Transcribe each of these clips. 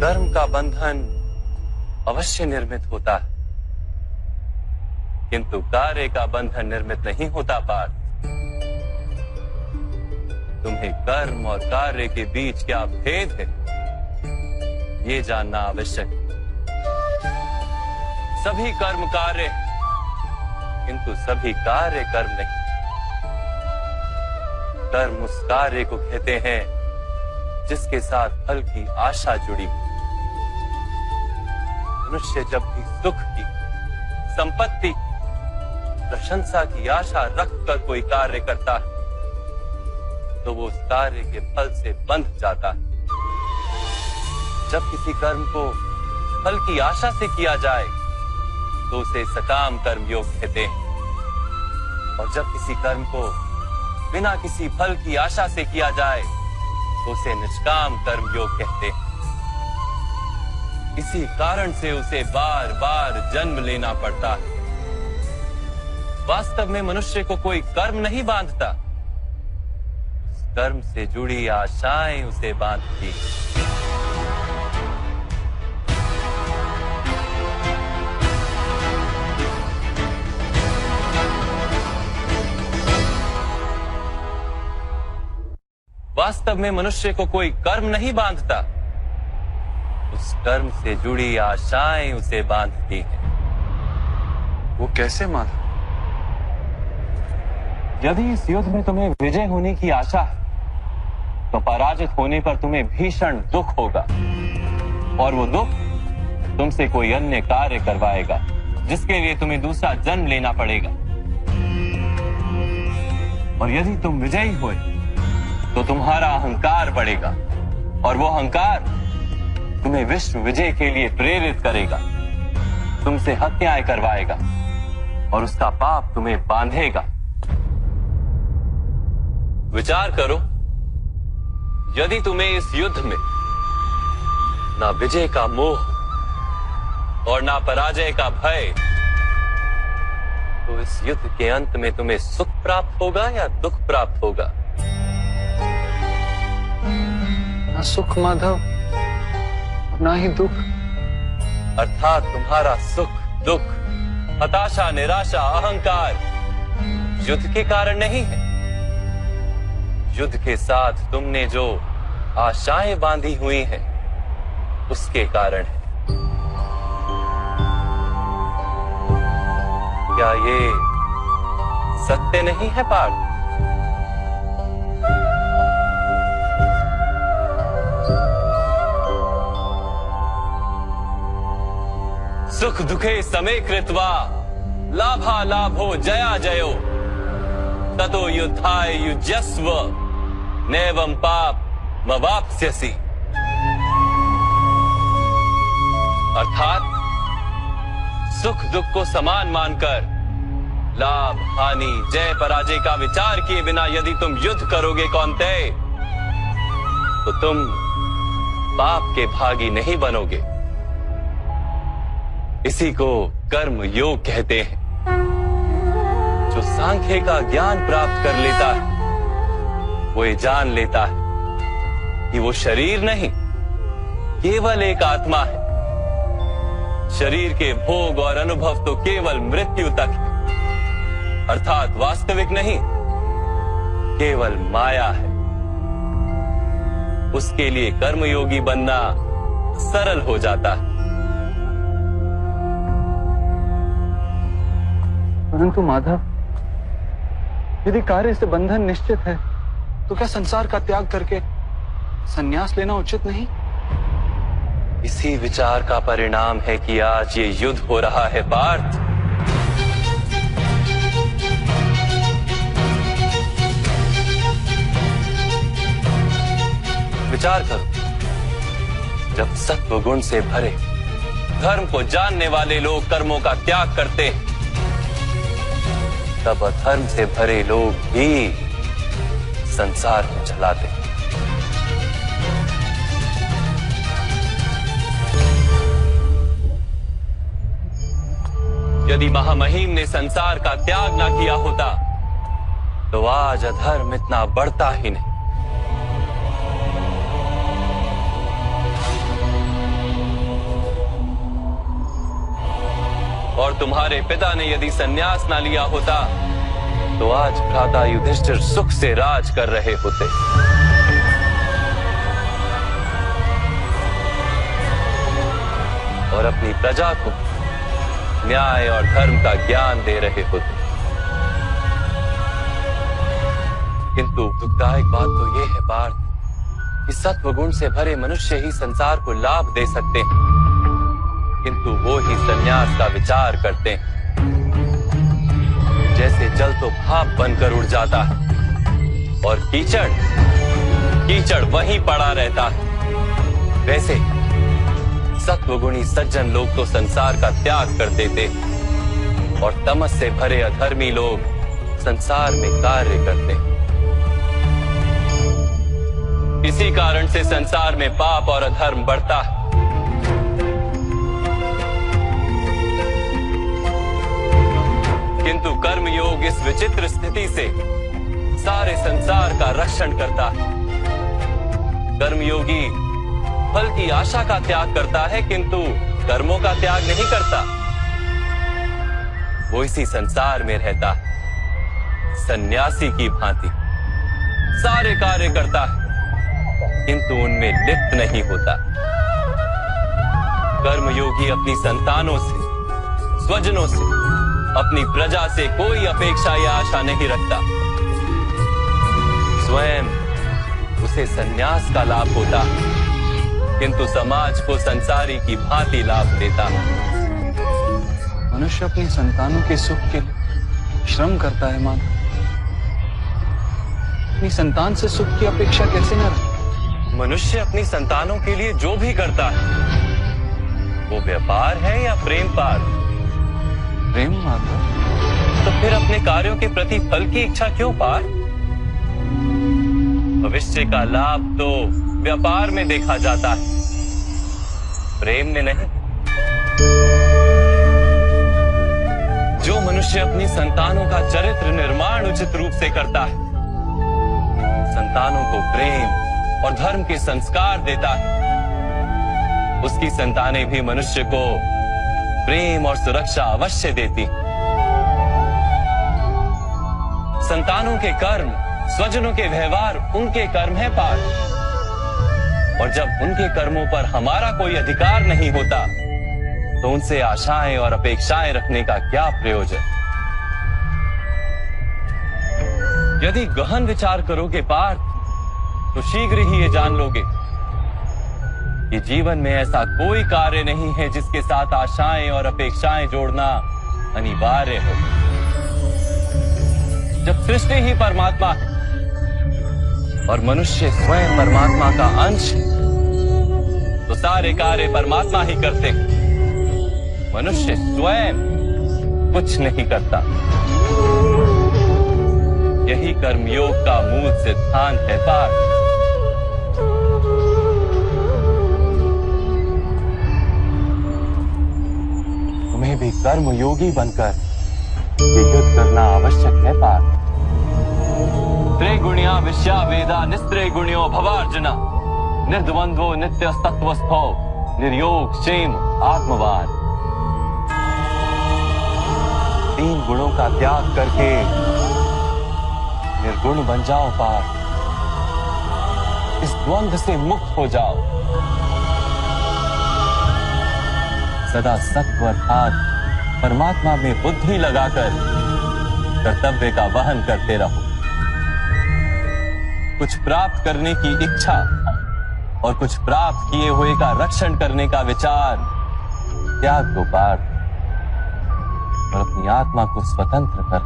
कर्म का बंधन अवश्य निर्मित होता है, किंतु कार्य का बंधन निर्मित नहीं होता पार्थ। तुम्हें कर्म और कार्य के बीच क्या भेद है, ये जानना आवश्यक है। सभी कर्म कार्य, किंतु सभी कार्य कर्म नहीं। कर्म उस कार्य को कहते हैं जिसके साथ फल की आशा जुड़ी। मनुष्य जब भी सुख की, संपत्ति की, प्रशंसा की आशा रखकर कोई कार्य करता है तो वो उस कार्य के फल से बंध जाता है। जब किसी कर्म को फल की आशा से किया जाए तो उसे सकाम कर्म योग कहते हैं, और जब किसी कर्म को बिना किसी फल की आशा से किया जाए तो उसे निष्काम कर्म योग कहते हैं। इसी कारण से उसे बार बार जन्म लेना पड़ता है। वास्तव में मनुष्य को कोई कर्म नहीं बांधता, कर्म से जुड़ी आशाएं उसे बांधती। वास्तव में मनुष्य को कोई कर्म नहीं बांधता, उस कर्म से जुड़ी आशाएं उसे बांधती हैं। वो कैसे माधव? यदि इस युद्ध में तुम्हें विजय होने की आशा है तो पराजित होने पर तुम्हें भीषण दुख होगा, और वो दुख तुमसे कोई अन्य कार्य करवाएगा जिसके लिए तुम्हें दूसरा जन्म लेना पड़ेगा। और यदि तुम विजयी हुए तो तुम्हारा अहंकार बढ़ेगा, और वो अहंकार तुम्हें विश्व विजय के लिए प्रेरित करेगा, तुमसे हत्याएं करवाएगा और उसका पाप तुम्हें बांधेगा। विचार करो, यदि तुम्हें इस युद्ध में ना विजय का मोह और ना पराजय का भय, तो इस युद्ध के अंत में तुम्हें सुख प्राप्त होगा या दुख प्राप्त होगा? ना सुख माधव, ना ही दुख। अर्थात तुम्हारा सुख, दुख, हताशा, निराशा, अहंकार युद्ध के कारण नहीं है। युद्ध के साथ तुमने जो आशाएं बांधी हुई हैं, उसके कारण है। क्या ये सत्य नहीं है पार्थ? सुख दुखे समे कृत्वा लाभा लाभो जया जयो ततो युद्धाय युज्यस्व नैवं पाप मवाप्स्यसि। अर्थात सुख दुख को समान मानकर लाभ हानि जय पराजय का विचार किए बिना यदि तुम युद्ध करोगे कौन्तेय, तो तुम पाप के भागी नहीं बनोगे। इसी को कर्म योग कहते हैं। जो सांख्य का ज्ञान प्राप्त कर लेता है वो ये जान लेता है कि वो शरीर नहीं, केवल एक आत्मा है। शरीर के भोग और अनुभव तो केवल मृत्यु तक है, अर्थात वास्तविक नहीं, केवल माया है। उसके लिए कर्मयोगी बनना सरल हो जाता है। परंतु माधव, यदि कार्य से बंधन निश्चित है तो क्या संसार का त्याग करके संन्यास लेना उचित नहीं? इसी विचार का परिणाम है कि आज ये युद्ध हो रहा है पार्थ। विचार करो, जब सत्व गुण से भरे धर्म को जानने वाले लोग कर्मों का त्याग करते हैं, तब अधर्म से भरे लोग भी संसार को चलाते हैं। यदि महामहिम ने संसार का त्याग ना किया होता तो आज अधर्म इतना बढ़ता ही नहीं। और तुम्हारे पिता ने यदि संन्यास ना लिया होता तो आज भ्राता युधिष्ठिर सुख से राज कर रहे होते। और अपनी प्रजा को न्याय और धर्म का ज्ञान दे रहे होते। किंतु दुखदायक बात तो यह है पार्थ कि सत्वगुण से भरे मनुष्य ही संसार को लाभ दे सकते हैं, किंतु वो ही संन्यास का विचार करते हैं। जैसे जल तो भाप बनकर उड़ जाता है और कीचड़ वहीं पड़ा रहता है, वैसे सत्वगुणी सज्जन लोग तो संसार का त्याग कर देते और तमस से भरे अधर्मी लोग संसार में कार्य करते। इसी कारण से संसार में पाप और अधर्म बढ़ता है। किंतु कर्मयोग इस विचित्र स्थिति से सारे संसार का रक्षण करता है। कर्मयोगी फल की आशा का त्याग करता है, किंतु कर्मों का त्याग नहीं करता। वो इसी संसार में रहता है सन्यासी की भांति, सारे कार्य करता है किंतु उनमें लिप्त नहीं होता। कर्मयोगी अपनी संतानों से, स्वजनों से, अपनी प्रजा से कोई अपेक्षा या आशा नहीं रखता। स्वयं उसे संन्यास का लाभ होता, किंतु समाज को संसारी की भांति लाभ देता। मनुष्य अपनी संतानों के सुख के लिए श्रम करता है माधव। अपनी संतान से सुख की अपेक्षा कैसे न रखे? मनुष्य अपनी संतानों के लिए जो भी करता है वो व्यापार है या प्रेम पार? प्रेम माधव। तो फिर अपने कार्यों के प्रति फल की इच्छा क्यों पार? भविष्य का लाभ तो व्यापार में देखा जाता है, प्रेम में नहीं। जो मनुष्य अपनी संतानों का चरित्र निर्माण उचित रूप से करता है, संतानों को प्रेम और धर्म के संस्कार देता है, उसकी संतानें भी मनुष्य को प्रेम और सुरक्षा अवश्य देती। संतानों के कर्म, स्वजनों के व्यवहार उनके कर्म है पार, और जब उनके कर्मों पर हमारा कोई अधिकार नहीं होता तो उनसे आशाएं और अपेक्षाएं रखने का क्या प्रयोजन? यदि गहन विचार करोगे पार्थ तो शीघ्र ही ये जान लोगे कि जीवन में ऐसा कोई कार्य नहीं है जिसके साथ आशाएं और अपेक्षाएं जोड़ना अनिवार्य हो। जब सृष्टि ही परमात्मा है और मनुष्य स्वयं परमात्मा का अंश है, तो सारे कार्य परमात्मा ही करते हैं, मनुष्य स्वयं कुछ नहीं करता। यही कर्मयोग का मूल सिद्धांत है पार्थ। तुम्हें भी कर्मयोगी बनकर ये युद्ध करना आवश्यक है पार्थ। त्रिगुणिया विश्या वेदा निस्त्रिगुण्यो भवार्जुना निर्द्वंद्वो नित्य तत्वस्थो निर्योग क्षेम आत्मवान। 3 गुणों का त्याग करके निर्गुण बन जाओ पार्थ। इस द्वंद्व से मुक्त हो जाओ। सदा सत्व अर्थात परमात्मा में बुद्धि लगाकर कर्तव्य का वहन करते रहो। कुछ प्राप्त करने की इच्छा और कुछ प्राप्त किए हुए का रक्षण करने का विचार त्याग दो पार्थ, और अपनी आत्मा को स्वतंत्र कर।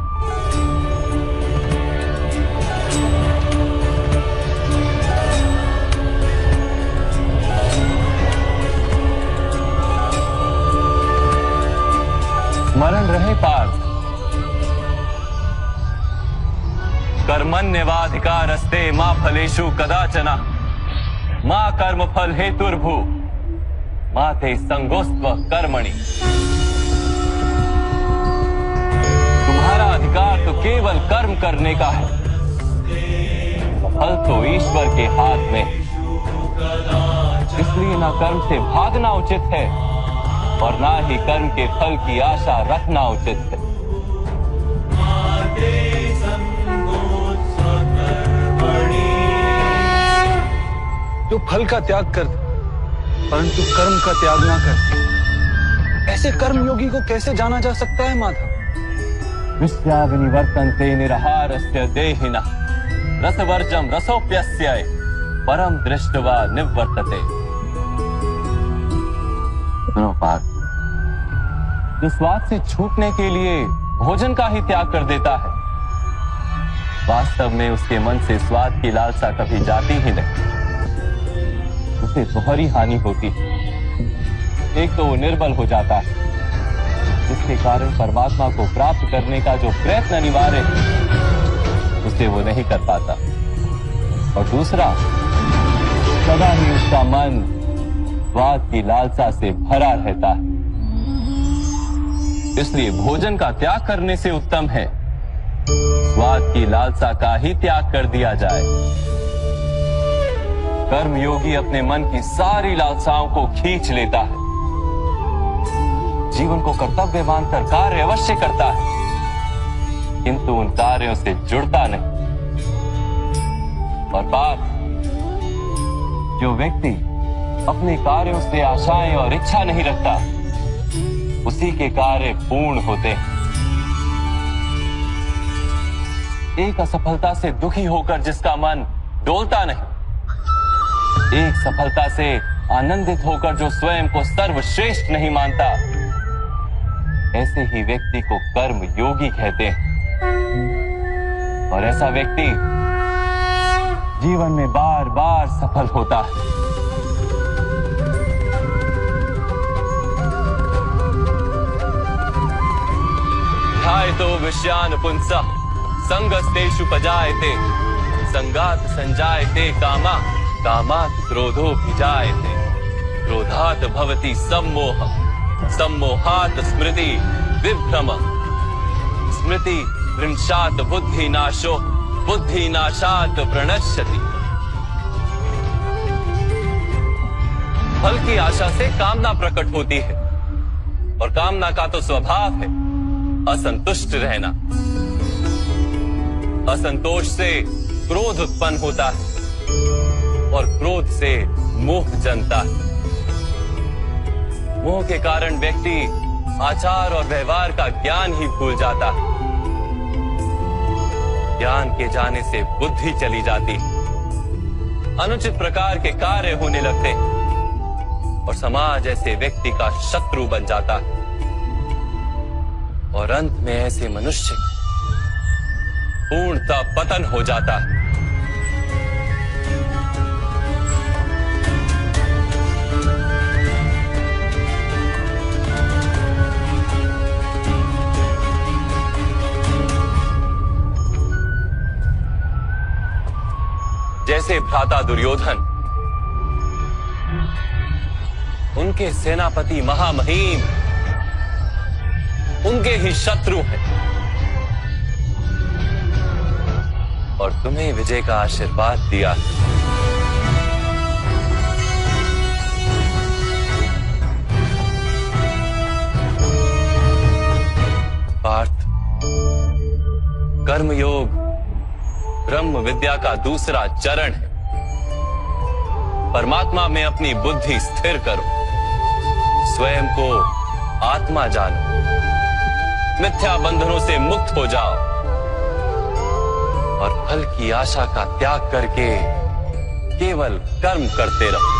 स्मरण रहे पार्थ, कर्मण्यवाधिकारस्ते मां फलेषु कदाचन मां कर्म फल हेतुर्भु मां ते संगोस्त्व कर्मणि। तुम्हारा अधिकार तो केवल कर्म करने का है, फल तो ईश्वर के हाथ में। इसलिए ना कर्म से भागना उचित है और ना ही कर्म के फल की आशा रखना उचित है। जो फल का त्याग कर परंतु कर्म का त्याग ना कर, ऐसे कर्म योगी को कैसे जाना जा सकता है माधव? विश्वाविनिवर्तन्ते निरहारस्य देहिनः रसवर्जम रसोप्यस्य परम दृष्ट्वा निवर्तते। सुनो पार्थ, जो स्वाद से छूटने के लिए भोजन का ही त्याग कर देता है, वास्तव में उसके मन से स्वाद की लालसा कभी जाती ही नहीं। उसे दोहरी हानि होती है। एक तो वो निर्बल हो जाता है, जिसके कारण परमात्मा को प्राप्त करने का जो प्रयत्न अनिवार्य है उसे वो नहीं कर पाता। और दूसरा, सदा ही उसका मन स्वाद की लालसा से भरा रहता है। इसलिए भोजन का त्याग करने से उत्तम है स्वाद की लालसा का ही त्याग कर दिया जाए। कर्म योगी अपने मन की सारी लालसाओं को खींच लेता है, जीवन को कर्तव्य मानकर कार्य अवश्य करता है, किंतु उन कार्यों से जुड़ता नहीं। और बात, जो व्यक्ति अपने कार्यों से आशाएं और इच्छा नहीं रखता, उसी के कार्य पूर्ण होते हैं। एक असफलता से दुखी होकर जिसका मन डोलता नहीं, एक सफलता से आनंदित होकर जो स्वयं को सर्वश्रेष्ठ नहीं मानता, ऐसे ही व्यक्ति को कर्म योगी कहते हैं। और ऐसा व्यक्ति जीवन में बार बार सफल होता है। ध्यायतो विषयान् पुंसः संगस्तेषु पजायते संगात् संजायते कामा कामात् क्रोधोऽभिजायते क्रोधात् भवति सम्मोहः सम्मोहात् स्मृति विभ्रमः स्मृति भ्रंशात् बुद्धिनाशो बुद्धिनाशात् प्रणश्यति। फल की आशा से कामना प्रकट होती है, और कामना का तो स्वभाव है असंतुष्ट रहना। असंतोष से क्रोध उत्पन्न होता है, और क्रोध से मोह जन्मता है। मोह के कारण व्यक्ति आचार और व्यवहार का ज्ञान ही भूल जाता है। ज्ञान के जाने से बुद्धि चली जाती है, अनुचित प्रकार के कार्य होने लगते हैं, और समाज ऐसे व्यक्ति का शत्रु बन जाता है। और अंत में ऐसे मनुष्य पूर्णतः पतन हो जाता है। जैसे भ्राता दुर्योधन, उनके सेनापति महामहिम उनके ही शत्रु हैं, और तुम्हें विजय का आशीर्वाद दिया। पार्थ, कर्मयोग ब्रह्म विद्या का दूसरा चरण है। परमात्मा में अपनी बुद्धि स्थिर करो, स्वयं को आत्मा जानो, मिथ्या बंधनों से मुक्त हो जाओ, और फल की आशा का त्याग करके केवल कर्म करते रहो।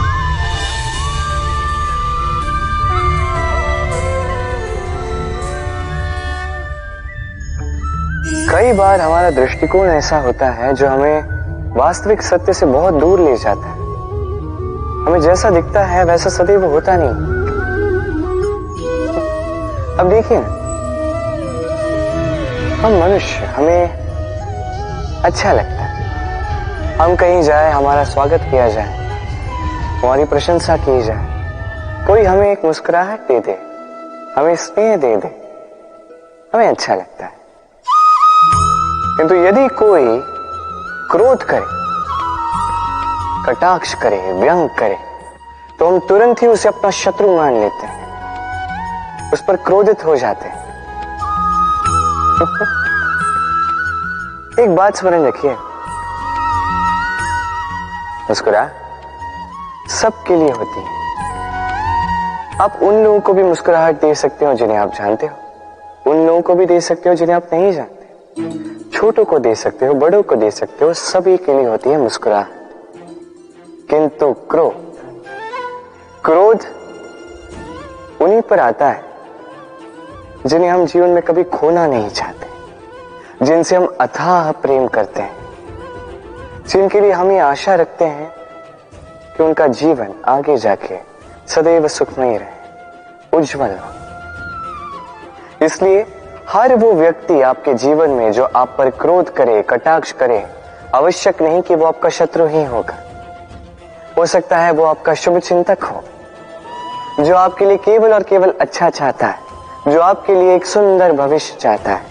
कई बार हमारा दृष्टिकोण ऐसा होता है जो हमें वास्तविक सत्य से बहुत दूर ले जाता है। हमें जैसा दिखता है वैसा सदैव होता नहीं। अब देखिए, हम मनुष्य, हमें अच्छा लगता है हम कहीं जाए, हमारा स्वागत किया जाए, हमारी प्रशंसा की जाए, कोई हमें एक मुस्कुराहट दे दे, हमें स्नेह दे दे, हमें अच्छा लगता है। किंतु यदि कोई क्रोध करे, कटाक्ष करे, व्यंग करे, तो हम तुरंत ही उसे अपना शत्रु मान लेते हैं। पर क्रोधित हो जाते हैं। एक बात स्मरण रखिए, मुस्कुराहट सबके लिए होती है। आप उन लोगों को भी मुस्कुराहट दे सकते हो जिन्हें आप जानते हो, उन लोगों को भी दे सकते हो जिन्हें आप नहीं जानते, छोटों को दे सकते हो, बड़ों को दे सकते हो, सभी के लिए होती है मुस्कुराहट। किंतु क्रोध उन्हीं पर आता है जिन्हें हम जीवन में कभी खोना नहीं चाहते, जिनसे हम अथाह प्रेम करते हैं, जिनके लिए हम ये आशा रखते हैं कि उनका जीवन आगे जाके सदैव सुखमय रहे, उज्जवल हो। इसलिए हर वो व्यक्ति आपके जीवन में जो आप पर क्रोध करे, कटाक्ष करे, आवश्यक नहीं कि वो आपका शत्रु ही होगा। हो सकता है वो आपका शुभ चिंतक हो, जो आपके लिए केवल और केवल अच्छा चाहता है, जो आपके लिए एक सुंदर भविष्य चाहता है।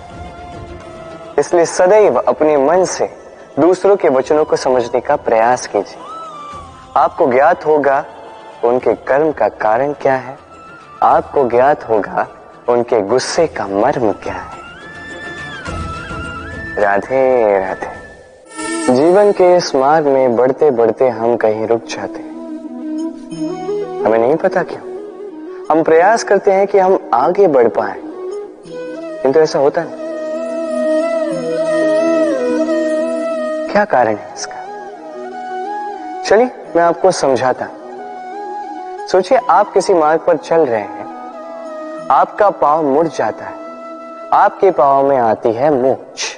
इसलिए सदैव अपने मन से दूसरों के वचनों को समझने का प्रयास कीजिए। आपको ज्ञात होगा उनके कर्म का कारण क्या है, आपको ज्ञात होगा उनके गुस्से का मर्म क्या है। राधे राधे। जीवन के इस मार्ग में बढ़ते बढ़ते हम कहीं रुक जाते हैं, हमें नहीं पता क्यों। हम प्रयास करते हैं कि हम आगे बढ़ पाए, किंतु ऐसा होता नहीं। क्या कारण है इसका? चलिए मैं आपको समझाता। सोचिए आप किसी मार्ग पर चल रहे हैं, आपका पांव मुड़ जाता है, आपके पांव में आती है मूंछ।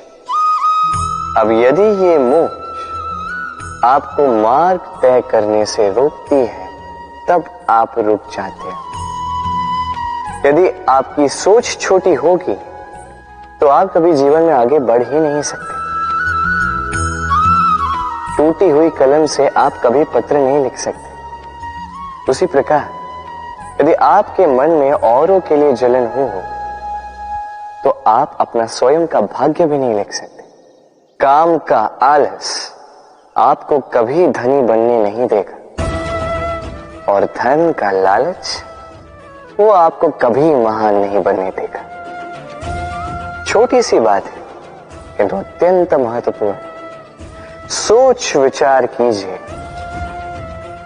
अब यदि ये मूंछ आपको मार्ग तय करने से रोकती है, तब आप रुक जाते हैं। यदि आपकी सोच छोटी होगी तो आप कभी जीवन में आगे बढ़ ही नहीं सकते। टूटी हुई कलम से आप कभी पत्र नहीं लिख सकते। उसी प्रकार यदि आपके मन में औरों के लिए जलन हो तो आप अपना स्वयं का भाग्य भी नहीं लिख सकते। काम का आलस आपको कभी धनी बनने नहीं देगा, और धन का लालच वो आपको कभी महान नहीं बनने देगा। छोटी सी बात है किंतु अत्यंत महत्वपूर्ण। सोच विचार कीजिए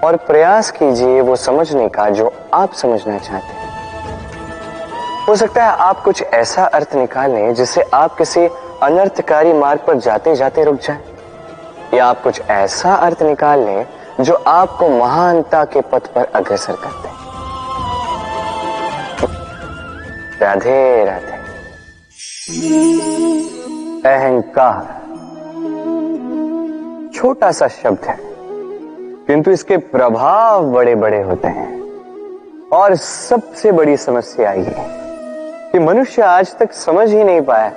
और प्रयास कीजिए वो समझने का जो आप समझना चाहते हैं। हो सकता है आप कुछ ऐसा अर्थ निकालें जिससे आप किसी अनर्थकारी मार्ग पर जाते जाते रुक जाएं, या आप कुछ ऐसा अर्थ निकाल लें जो आपको महानता के पथ पर अग्रसर करते हैं। राधे राधे। अहंकार छोटा सा शब्द है, किंतु इसके प्रभाव बड़े बड़े होते हैं। और सबसे बड़ी समस्या ये है कि मनुष्य आज तक समझ ही नहीं पाया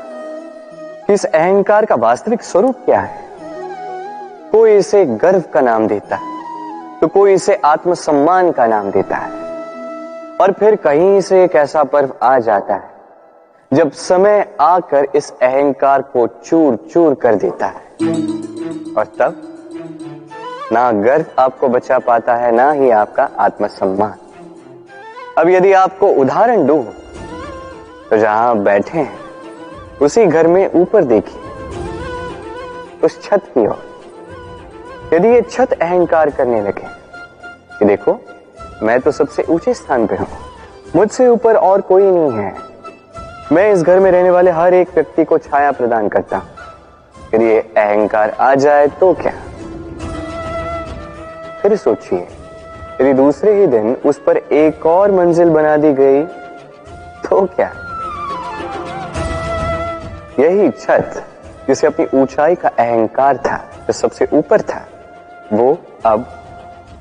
कि इस अहंकार का वास्तविक स्वरूप क्या है। कोई इसे गर्व का नाम देता है तो कोई इसे आत्मसम्मान का नाम देता है, और फिर कहीं से एक ऐसा पर्व आ जाता है जब समय आकर इस अहंकार को चूर चूर कर देता है, और तब ना गर्व आपको बचा पाता है, ना ही आपका आत्मसम्मान। अब यदि आपको उदाहरण दूं तो जहां आप बैठे हैं उसी घर में ऊपर देखिए, उस छत की ओर। यदि ये छत अहंकार करने लगे कि देखो मैं तो सबसे ऊंचे स्थान पे हूं, मुझसे ऊपर और कोई नहीं है, मैं इस घर में रहने वाले हर एक व्यक्ति को छाया प्रदान करता हूं, यदि ये अहंकार आ जाए तो क्या? फिर सोचिए यदि दूसरे ही दिन उस पर एक और मंजिल बना दी गई तो क्या? यही छत जिसे अपनी ऊंचाई का अहंकार था, जो सबसे ऊपर था, वो अब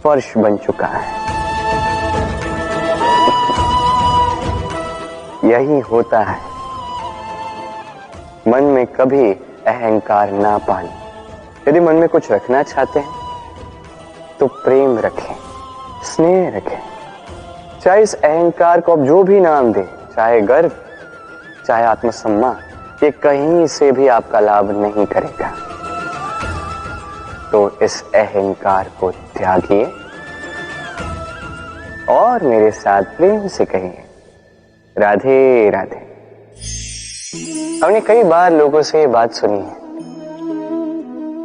फर्श बन चुका है। यही होता है मन में कभी अहंकार ना पाना। यदि मन में कुछ रखना चाहते हैं तो प्रेम रखें, स्नेह रखें। चाहे इस अहंकार को आप जो भी नाम दें, चाहे गर्व, चाहे आत्मसम्मान, ये कहीं से भी आपका लाभ नहीं करेगा। तो इस अहंकार को त्यागिए और मेरे साथ प्रेम से कहिए, राधे राधे। हमने कई बार लोगों से ये बात सुनी है,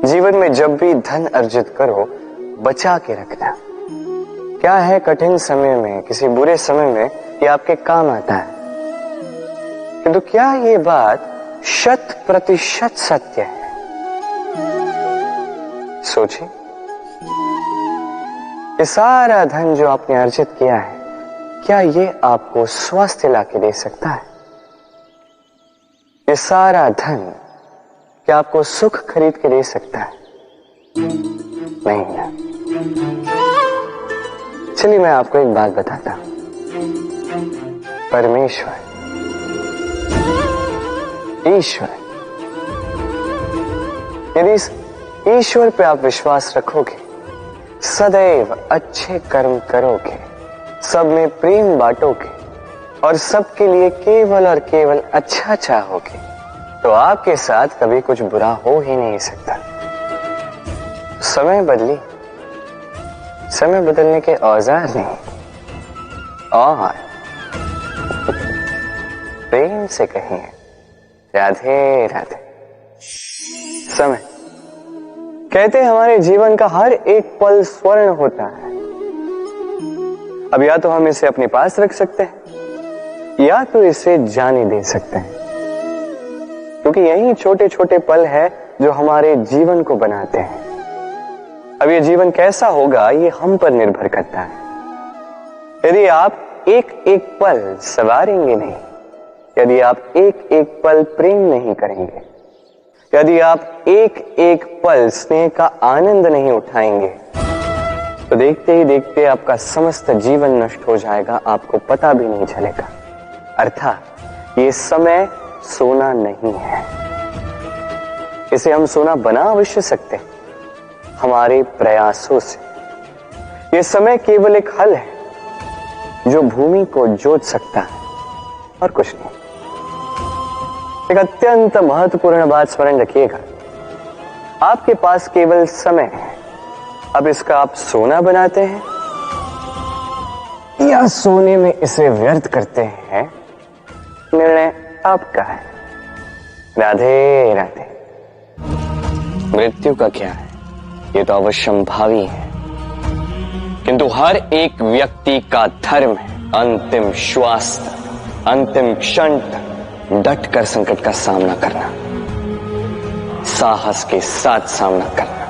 जीवन में जब भी धन अर्जित करो बचा के रखना। क्या है, कठिन समय में, किसी बुरे समय में ये आपके काम आता है। किंतु क्या ये बात 100% सत्य है? सोचिए, ये सारा धन जो आपने अर्जित किया है, क्या ये आपको स्वास्थ्य लाके दे सकता है? ये सारा धन क्या आपको सुख खरीद के दे सकता है? नहीं ना। चलिए मैं आपको एक बात बताता हूं। परमेश्वर, ईश्वर, यदि इस ईश्वर पे आप विश्वास रखोगे, सदैव अच्छे कर्म करोगे, सब में प्रेम बांटोगे और सबके लिए केवल और केवल अच्छा चाहोगे, तो आपके साथ कभी कुछ बुरा हो ही नहीं सकता। समय बदली, समय बदलने के औजार नहीं, और प्रेम से कहिए राधे राधे। समय, कहते हैं हमारे जीवन का हर एक पल स्वर्ण होता है। अब या तो हम इसे अपने पास रख सकते हैं या तो इसे जाने दे सकते हैं, क्योंकि यही छोटे छोटे पल है जो हमारे जीवन को बनाते हैं। अब ये जीवन कैसा होगा ये हम पर निर्भर करता है। यदि आप एक एक पल सवारेंगे नहीं, यदि आप एक एक पल प्रेम नहीं करेंगे, यदि आप एक एक पल स्नेह का आनंद नहीं उठाएंगे, तो देखते ही देखते आपका समस्त जीवन नष्ट हो जाएगा, आपको पता भी नहीं चलेगा। अर्थात ये समय सोना नहीं है, इसे हम सोना बना अवश्य सकते हैं हमारे प्रयासों से। ये समय केवल एक हल है जो भूमि को जोत सकता है और कुछ नहीं। एक अत्यंत महत्वपूर्ण बात स्मरण रखिएगा, आपके पास केवल समय है। अब इसका आप सोना बनाते हैं या सोने में इसे व्यर्थ करते हैं, निर्णय आपका है। राधे राधे। मृत्यु का क्या है, ये तो अवश्यंभावी है, किंतु हर एक व्यक्ति का धर्म है अंतिम श्वास तक, अंतिम क्षण तक डट कर संकट का सामना करना, साहस के साथ सामना करना।